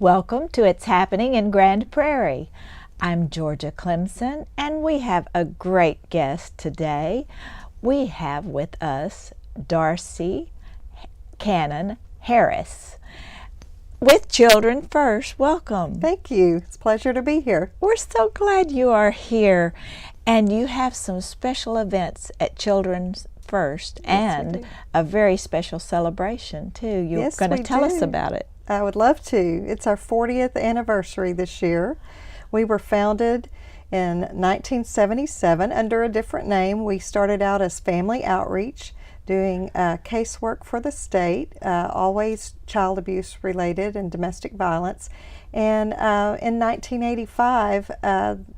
Welcome to It's Happening in Grand Prairie. I'm Georgia Clemson, and we have a great guest today. We have with us Darcy Cannon Harris with Children First. Welcome. Thank you. It's a pleasure to be here. We're so glad you are here, and you have some special events at Children First and a very special celebration too. You're going to tell us about it. I would love to. It's our 40th anniversary this year. We were founded in 1977 under a different name. We started out as Family Outreach, doing casework for the state, always child abuse related and domestic violence. And in 1985,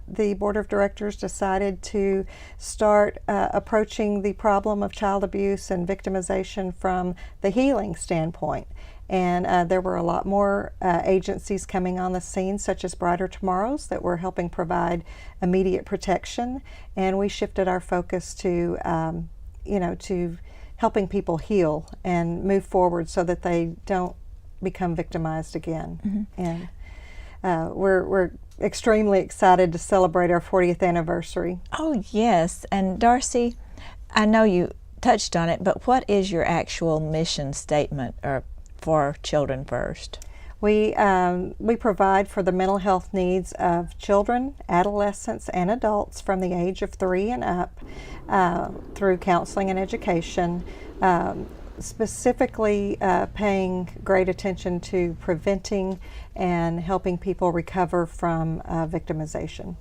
the Board of Directors decided to start approaching the problem of child abuse and victimization from the healing standpoint. And there were a lot more agencies coming on the scene, such as Brighter Tomorrows, that were helping provide immediate protection. And we shifted our focus to, to helping people heal and move forward so that they don't become victimized again. Mm-hmm. And we're extremely excited to celebrate our 40th anniversary. Oh, yes. And Darcy, I know you touched on it, but what is your actual mission statement for Children First? We provide for the mental health needs of children, adolescents, and adults from the age of 3 and up through counseling and education, specifically paying great attention to preventing and helping people recover from victimization.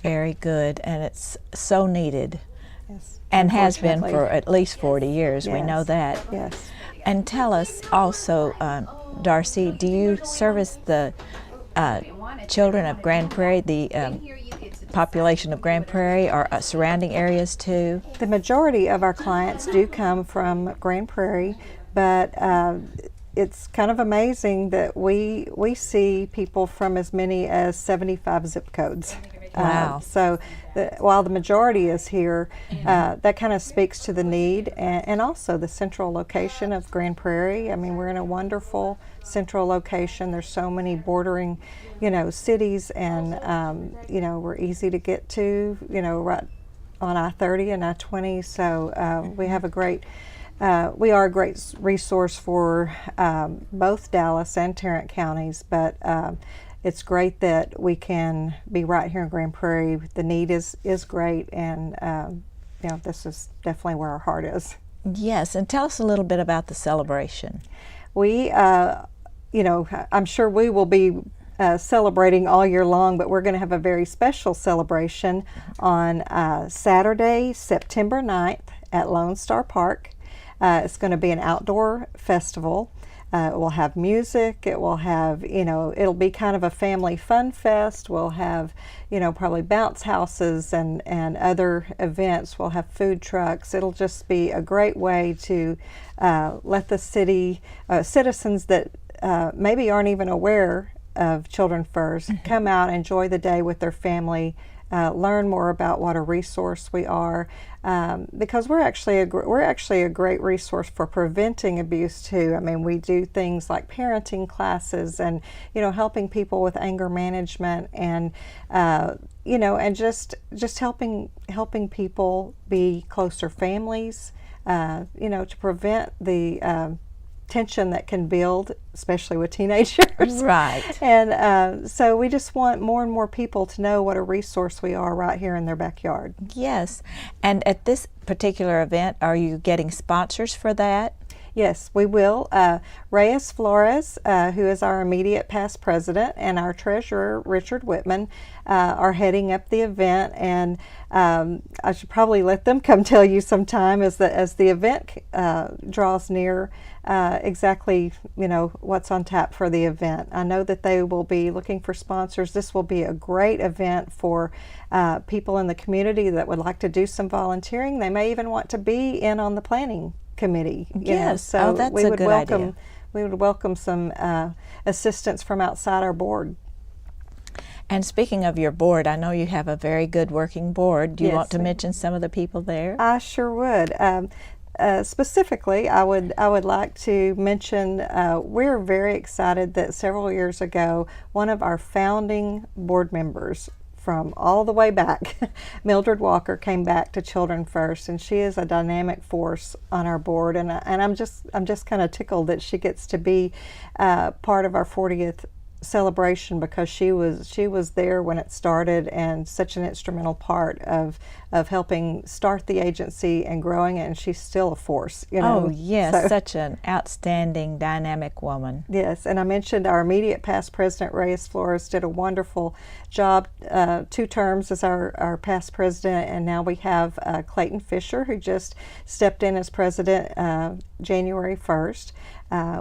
Very good, and it's so needed. Yes, and has been for at least 40 years. Yes. We know that. Yes. And tell us also, Darcy, do you service the children of Grand Prairie, the population of Grand Prairie, or surrounding areas too? The majority of our clients do come from Grand Prairie, but it's kind of amazing that we see people from as many as 75 zip codes. Wow. So while the majority is here, that kind of speaks to the need and also the central location of Grand Prairie. I mean, we're in a wonderful central location. There's so many bordering, cities, and, we're easy to get to, right on I-30 and I-20. So we have we are a great resource for both Dallas and Tarrant counties, but it's great that we can be right here in Grand Prairie. The need is great, and this is definitely where our heart is. Yes, and tell us a little bit about the celebration. We, I'm sure we will be celebrating all year long, but we're going to have a very special celebration on Saturday, September 9th at Lone Star Park. It's going to be an outdoor festival. It will have music, it will have, it'll be kind of a family fun fest. We'll have, probably bounce houses and other events. We'll have food trucks. It'll just be a great way to let the city, citizens that maybe aren't even aware of Children First, come out, enjoy the day with their family, learn more about what a resource we are, because we're actually a great resource for preventing abuse too. I mean, we do things like parenting classes and helping people with anger management and and just helping people be closer families, to prevent the tension that can build, especially with teenagers. Right. And so we just want more and more people to know what a resource we are right here in their backyard. Yes. And at this particular event, are you getting sponsors for that? Yes, we will. Reyes Flores, who is our immediate past president, and our treasurer, Richard Whitman, are heading up the event. And I should probably let them come tell you sometime as the event draws near exactly what's on tap for the event. I know that they will be looking for sponsors. This will be a great event for people in the community that would like to do some volunteering. They may even want to be in on the planning committee. Yes, so that's a good idea. We would welcome some assistance from outside our board. And speaking of your board, I know you have a very good working board. Do you want to mention some of the people there? I sure would. specifically, I would like to mention we're very excited that several years ago, one of our founding board members from all the way back, Mildred Walker, came back to Children First, and she is a dynamic force on our board. And I'm just kind of tickled that she gets to be part of our 40th celebration, because she was there when it started and such an instrumental part of helping start the agency and growing it, and she's still a force, you know. Oh yes, such an outstanding, dynamic woman. Yes, and I mentioned our immediate past president, Reyes Flores, did a wonderful job, 2 terms as our past president, and now we have Clayton Fisher, who just stepped in as president January 1st.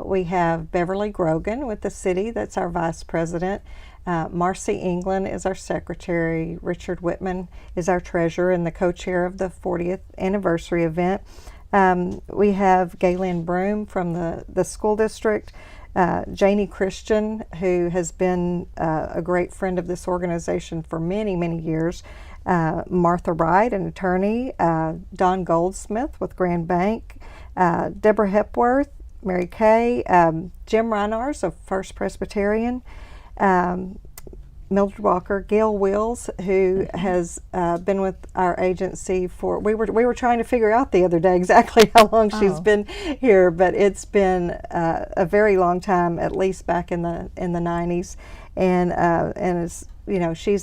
We have Beverly Grogan with the city, that's our vice president. Marcy England is our secretary. Richard Whitman is our treasurer and the co-chair of the 40th anniversary event. We have Galen Broom from the school district. Janie Christian, who has been a great friend of this organization for many, many years. Martha Wright, an attorney. Don Goldsmith with Grand Bank. Deborah Hepworth, Mary Kay, Jim Reinars of First Presbyterian, Mildred Walker, Gail Wills, who has been with our agency for, we were trying to figure out the other day exactly how long she's been here, but it's been a very long time, at least back in the 90s, and it's, you know, she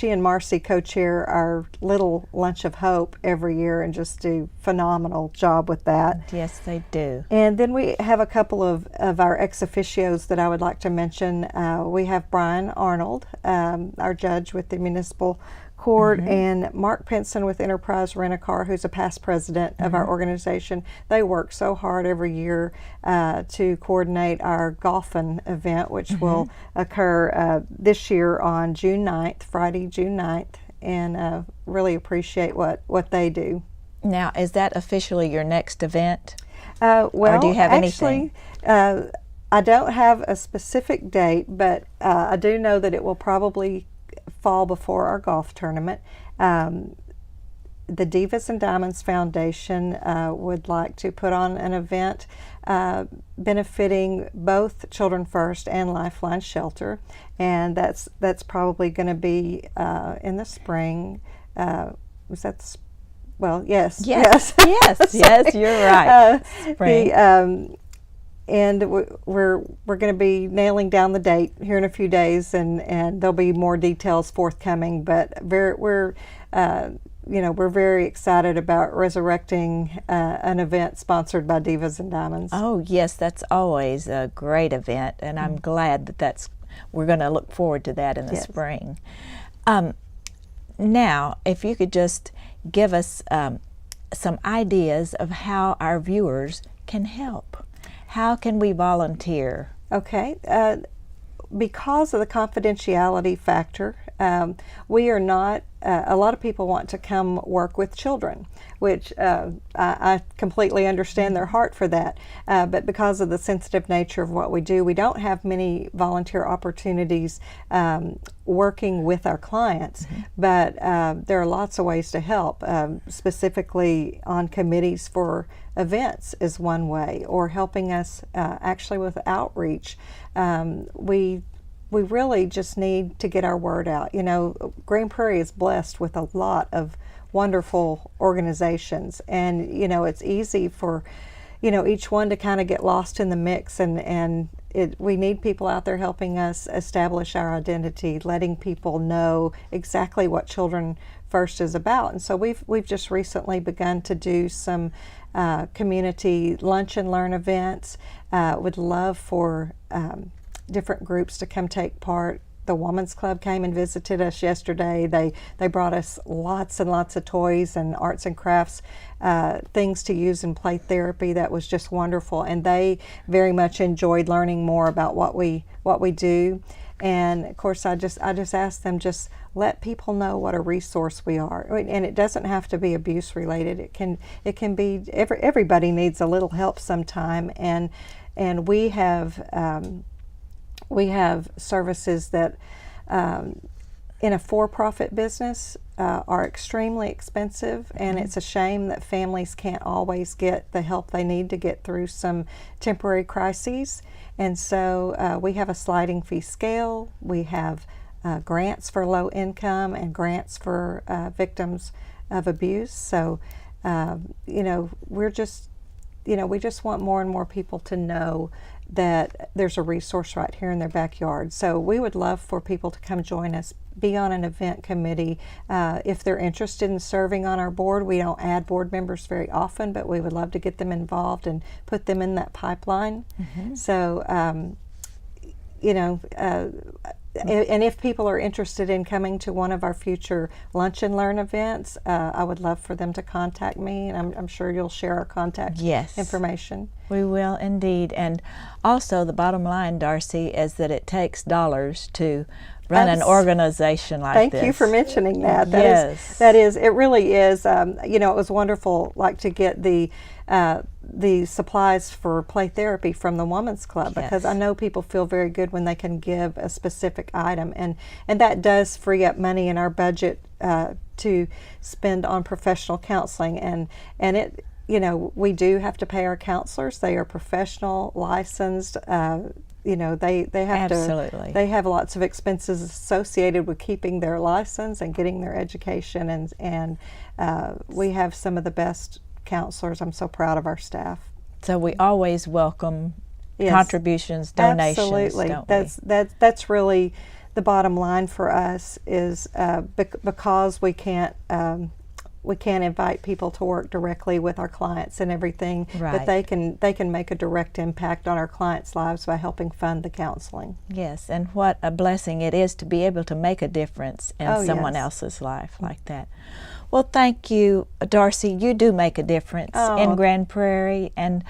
and Marcy co-chair our Little Lunch of Hope every year and just do phenomenal job with that. Yes, they do. And then we have a couple of our ex officios that I would like to mention. We have Brian Arnold, our judge with the municipal court, and Mark Pinson with Enterprise Rent-A-Car, who's a past president of our organization. They work so hard every year to coordinate our golfing event, which will occur this year on June 9th, Friday, June 9th, and really appreciate what they do. Now, is that officially your next event? Well, or do you have actually, anything? I don't have a specific date, but I do know that it will probably fall before our golf tournament. The Divas and Diamonds Foundation would like to put on an event benefiting both Children First and Lifeline Shelter, and that's probably going to be in the spring. Was that well, yes, yes, yes, you're right. Spring. And we're going to be nailing down the date here in a few days, and there'll be more details forthcoming. But we're very excited about resurrecting an event sponsored by Divas and Diamonds. Oh yes, that's always a great event, and I'm glad we're going to look forward to that in the spring. Now, if you could just give us some ideas of how our viewers can help. How can we volunteer? Okay. Because of the confidentiality factor, we are not, a lot of people want to come work with children, which I completely understand their heart for that. But because of the sensitive nature of what we do, we don't have many volunteer opportunities working with our clients. But there are lots of ways to help, specifically on committees for events is one way, or helping us actually with outreach. We really just need to get our word out. You know, Grand Prairie is blessed with a lot of wonderful organizations, and you know, it's easy for, you know, each one to kind of get lost in the mix, and we need people out there helping us establish our identity, letting people know exactly what Children First is about. And so we've just recently begun to do some community lunch and learn events. Would love for different groups to come take part. The Women's Club came and visited us yesterday. They brought us lots and lots of toys and arts and crafts, things to use in play therapy. That was just wonderful, and they very much enjoyed learning more about what we do. And of course, I just asked them, just let people know what a resource we are, and it doesn't have to be abuse related. It can be everybody needs a little help sometime, and we have services that in a for-profit business are extremely expensive, and it's a shame that families can't always get the help they need to get through some temporary crises. And so we have a sliding fee scale. We have grants for low income and grants for victims of abuse. So, we just want more and more people to know that there's a resource right here in their backyard. So we would love for people to come join us, be on an event committee. If they're interested in serving on our board, we don't add board members very often, but we would love to get them involved and put them in that pipeline. So, and if people are interested in coming to one of our future Lunch and Learn events, I would love for them to contact me, and I'm sure you'll share our contact information. We will indeed. And also the bottom line, Darcy, is that it takes dollars to run an organization like this. Thank you for mentioning that. Yes. It really is. It was wonderful, to get the supplies for play therapy from the Women's Club, because I know people feel very good when they can give a specific item, and that does free up money in our budget to spend on professional counseling, and it. We do have to pay our counselors. They are professional, licensed. They have Absolutely. They have lots of expenses associated with keeping their license and getting their education, and we have some of the best counselors. I'm so proud of our staff. So we always welcome contributions, donations. Absolutely. Don't That's really the bottom line for us, is because we can't invite people to work directly with our clients and everything, but they can make a direct impact on our clients' lives by helping fund the counseling. Yes, and what a blessing it is to be able to make a difference in someone else's life like that. Well, thank you, Darcy. You do make a difference in Grand Prairie, and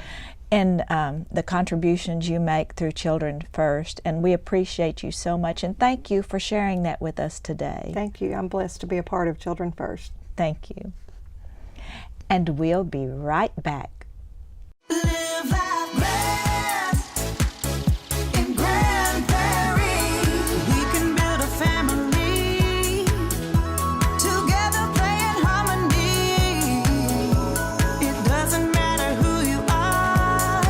the contributions you make through Children First, and we appreciate you so much, and thank you for sharing that with us today. Thank you. I'm blessed to be a part of Children First. Thank you. And we'll be right back. Live our best in Grand Prairie. We can build a family together, play in harmony. It doesn't matter who you are.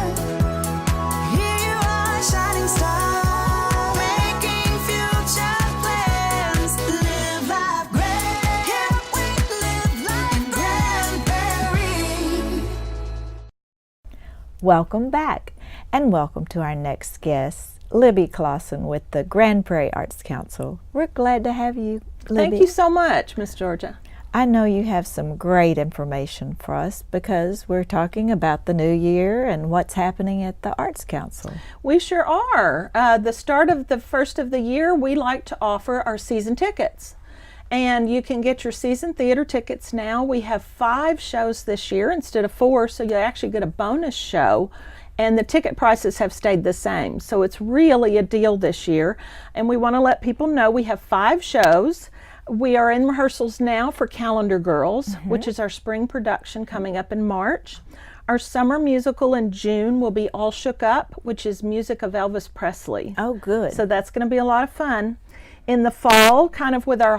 Here you are, shining star, making future plans. Live our grand. Here we live like Grand Prairie. Welcome back, and welcome to our next guest, Libby Clausen with the Grand Prairie Arts Council. We're glad to have you, Libby. Thank you so much, Miss Georgia. I know you have some great information for us, because we're talking about the new year and what's happening at the Arts Council. We sure are. The start of the first of the year, we like to offer our season tickets. And you can get your season theater tickets now. We have 5 shows this year instead of 4, so you actually get a bonus show. And the ticket prices have stayed the same. So it's really a deal this year. And we want to let people know we have 5 shows. We are in rehearsals now for Calendar Girls, which is our spring production coming up in March. Our summer musical in June will be All Shook Up, which is music of Elvis Presley. Oh, good. So that's going to be a lot of fun. In the fall, kind of with our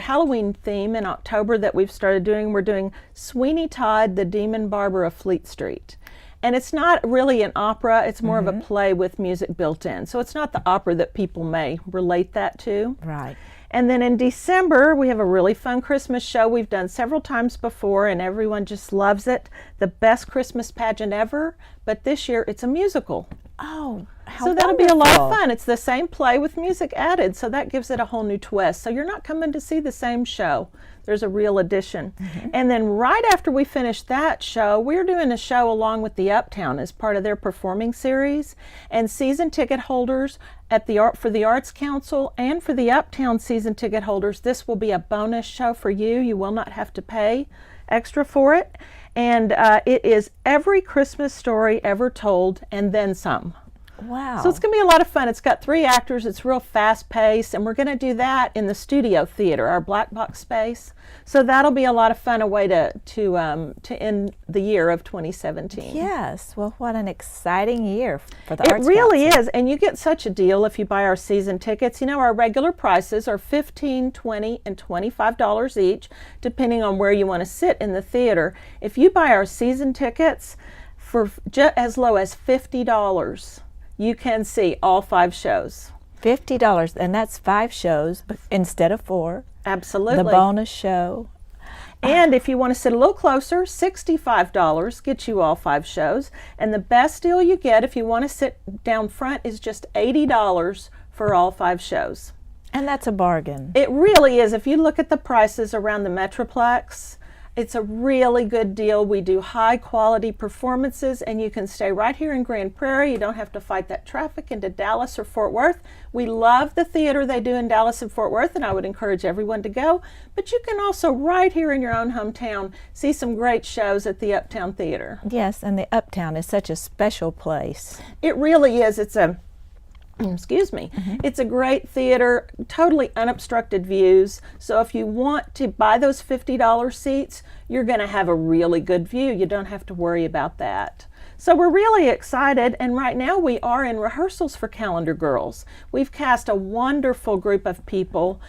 Halloween theme in October that we've started doing, we're doing Sweeney Todd, the Demon Barber of Fleet Street. And it's not really an opera, it's more of a play with music built in. So it's not the opera that people may relate that to. Right. And then in December, we have a really fun Christmas show we've done several times before, and everyone just loves it. The best Christmas pageant ever, but this year it's a musical. Oh, how So that'll be a lot of wonderful. fun. It's the same play with music added, so that gives it a whole new twist. So you're not coming to see the same show. There's a real addition. And then right after we finish that show, we're doing a show along with the Uptown as part of their performing series. And season ticket holders at for the Arts Council and for the Uptown season ticket holders, this will be a bonus show for you. You will not have to pay extra for it. And it is every Christmas story ever told and then some. Wow. So it's going to be a lot of fun. It's got 3 actors. It's real fast paced, and we're going to do that in the studio theater, our black box space. So that'll be a lot of fun, a way to end the year of 2017. Yes. Well, what an exciting year for the It Arts really Council. is, and you get such a deal if you buy our season tickets. You know, our regular prices are $15, $20, and $25 each, depending on where you want to sit in the theater. If you buy our season tickets for as low as $50, you can see all 5 shows. $50, and that's 5 shows instead of 4. Absolutely. The bonus show. And if you want to sit a little closer, $65 gets you all 5 shows. And the best deal you get if you want to sit down front is just $80 for all 5 shows. And that's a bargain. It really is. If you look at the prices around the Metroplex, it's a really good deal. We do high quality performances, and you can stay right here in Grand Prairie. You don't have to fight that traffic into Dallas or Fort Worth. We love the theater they do in Dallas and Fort Worth, and I would encourage everyone to go. But you can also right here in your own hometown see some great shows at the Uptown Theater. Yes, and the Uptown is such a special place. It really is. It's a excuse me. It's a great theater, totally unobstructed views. So if you want to buy those $50 seats, you're going to have a really good view. You don't have to worry about that. So we're really excited, and right now we are in rehearsals for Calendar Girls. We've cast a wonderful group of people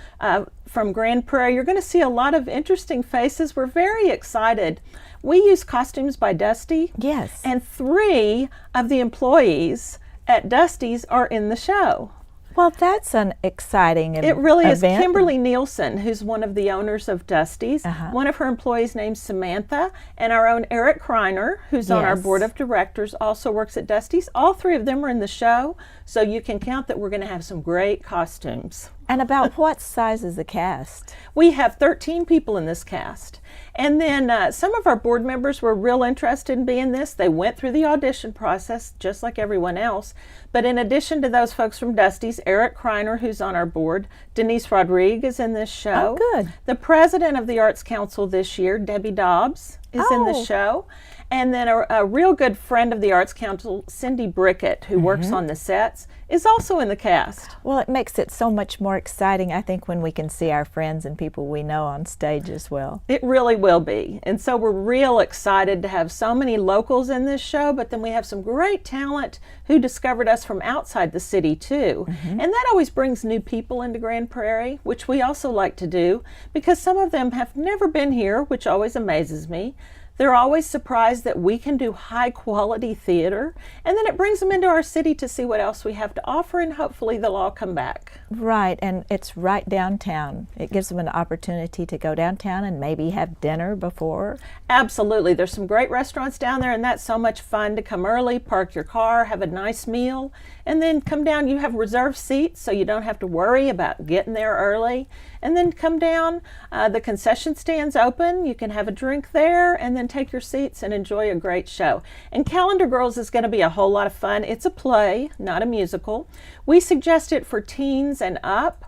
from Grand Prairie. You're going to see a lot of interesting faces. We're very excited. We use Costumes by Dusty. Yes. And 3 of the employees at Dusty's are in the show. Well, that's an exciting It really is. event. Kimberly Nielsen, who's one of the owners of Dusty's, one of her employees named Samantha, and our own Eric Kreiner, who's on our Yes. board of directors, also works at Dusty's. All 3 of them are in the show, so you can count that we're going to have some great costumes. And about what size is the cast? We have 13 people in this cast. And then some of our board members were real interested in being this. They went through the audition process just like everyone else. But in addition to those folks from Dusty's, Eric Kreiner, who's on our board, Denise Rodriguez is in this show. Oh, good. The president of the Arts Council this year, Debbie Dobbs, is in the Oh. show. And then a real good friend of the Arts Council, Cindy Brickett, who works on the sets, is also in the cast. Well, it makes it so much more exciting, I think, when we can see our friends and people we know on stage as well. It really will be. And so we're real excited to have so many locals in this show, but then we have some great talent who discovered us from outside the city too. And that always brings new people into Grand Prairie, which we also like to do because some of them have never been here, which always amazes me. They're always surprised that we can do high quality theater, and then it brings them into our city to see what else we have to offer, and hopefully they'll all come back. Right, and it's right downtown. It gives them an opportunity to go downtown and maybe have dinner before. Absolutely. There's some great restaurants down there, and that's so much fun to come early, park your car, have a nice meal, and then come down. You have reserved seats, so you don't have to worry about getting there early. And then come down. The concession stand's open. You can have a drink there, and then take your seats and enjoy a great show. And Calendar Girls is going to be a whole lot of fun. It's a play, not a musical. We suggest it for teens and up.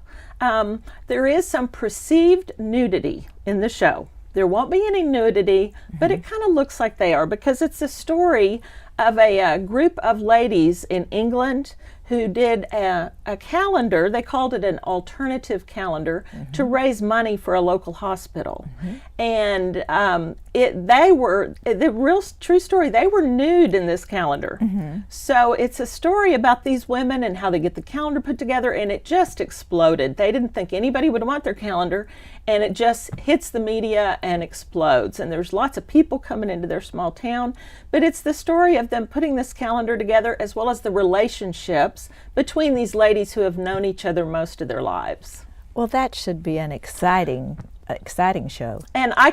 There is some perceived nudity in the show. There won't be any nudity, but it kind of looks like they are because it's a story of a group of ladies in England who did a calendar. They called it an alternative calendar to raise money for a local hospital. And the real true story, they were nude in this calendar. So it's a story about these women and how they get the calendar put together, and it just exploded. They didn't think anybody would want their calendar, and it just hits the media and explodes. And there's lots of people coming into their small town, but it's the story of them putting this calendar together as well as the relationships between these ladies who have known each other most of their lives. Well, that should be an exciting show. And I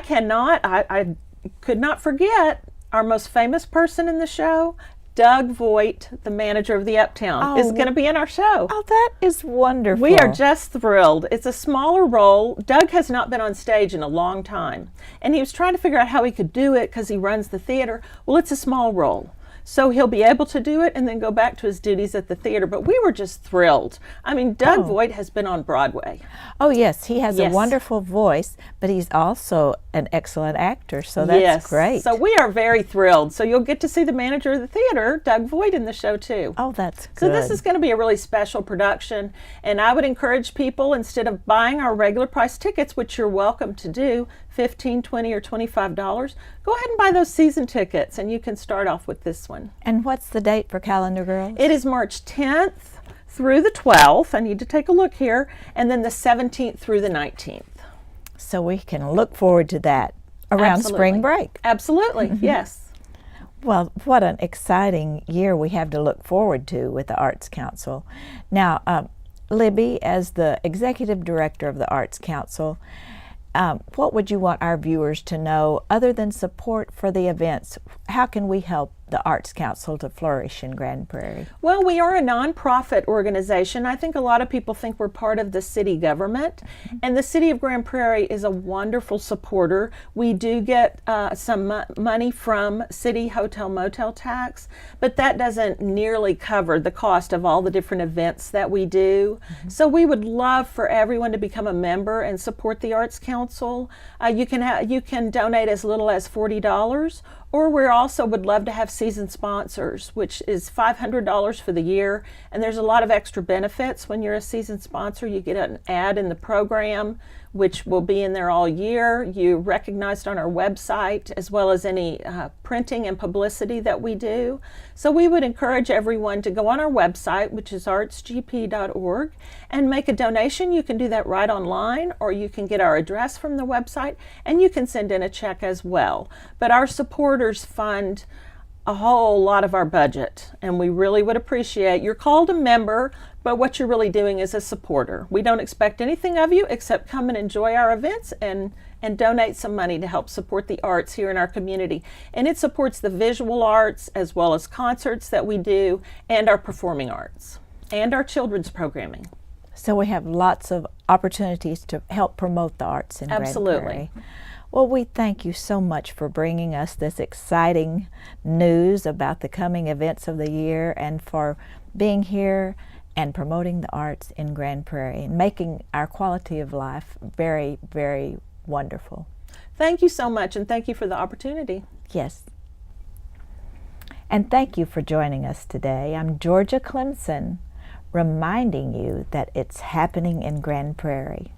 could not forget our most famous person in the show, Doug Voigt, the manager of the Uptown, is going to be in our show. Oh, that is wonderful. We are just thrilled. It's a smaller role. Doug has not been on stage in a long time, and he was trying to figure out how he could do it because he runs the theater. Well, it's a small role. So he'll be able to do it and then go back to his duties at the theater. But we were just thrilled. I mean, Doug Voigt has been on Broadway. Oh, yes, he has a Yes. wonderful voice, but he's also an excellent actor, so that's Yes. great. So we are very thrilled. So you'll get to see the manager of the theater, Doug Voigt, in the show too. Oh, that's good. So this is going to be a really special production, and I would encourage people, instead of buying our regular price tickets, which you're welcome to do, $15, $20, or $25, go ahead and buy those season tickets, and you can start off with this one. And what's the date for Calendar Girls? It is March 10th through the 12th. I need to take a look here, and then the 17th through the 19th. So we can look forward to that around spring Absolutely. break. Absolutely, yes. Well, what an exciting year we have to look forward to with the Arts Council. Now, Libby, as the Executive Director of the Arts Council, what would you want our viewers to know other than support for the events? How can we help the Arts Council to flourish in Grand Prairie? Well, we are a nonprofit organization. I think a lot of people think we're part of the city government, and the City of Grand Prairie is a wonderful supporter. We do get some money from city hotel motel tax, but that doesn't nearly cover the cost of all the different events that we do. So we would love for everyone to become a member and support the Arts Council. You can donate as little as $40, or we also would love to have season sponsors, which is $500 for the year. And there's a lot of extra benefits when you're a season sponsor. You get an ad in the program, which will be in there all year. You're recognized on our website, as well as any printing and publicity that we do. So we would encourage everyone to go on our website, which is artsgp.org, and make a donation. You can do that right online, or you can get our address from the website, and you can send in a check as well. But our supporters fund a whole lot of our budget, and we really would appreciate. You're called a member, but what you're really doing is a supporter. We don't expect anything of you except come and enjoy our events and donate some money to help support the arts here in our community. And it supports the visual arts, as well as concerts that we do, and our performing arts, and our children's programming. So we have lots of opportunities to help promote the arts in Grand Absolutely. Prairie. Well, we thank you so much for bringing us this exciting news about the coming events of the year, and for being here and promoting the arts in Grand Prairie and making our quality of life very, very wonderful. Thank you so much, and thank you for the opportunity. Yes. And thank you for joining us today. I'm Georgia Clemson, reminding you that it's happening in Grand Prairie.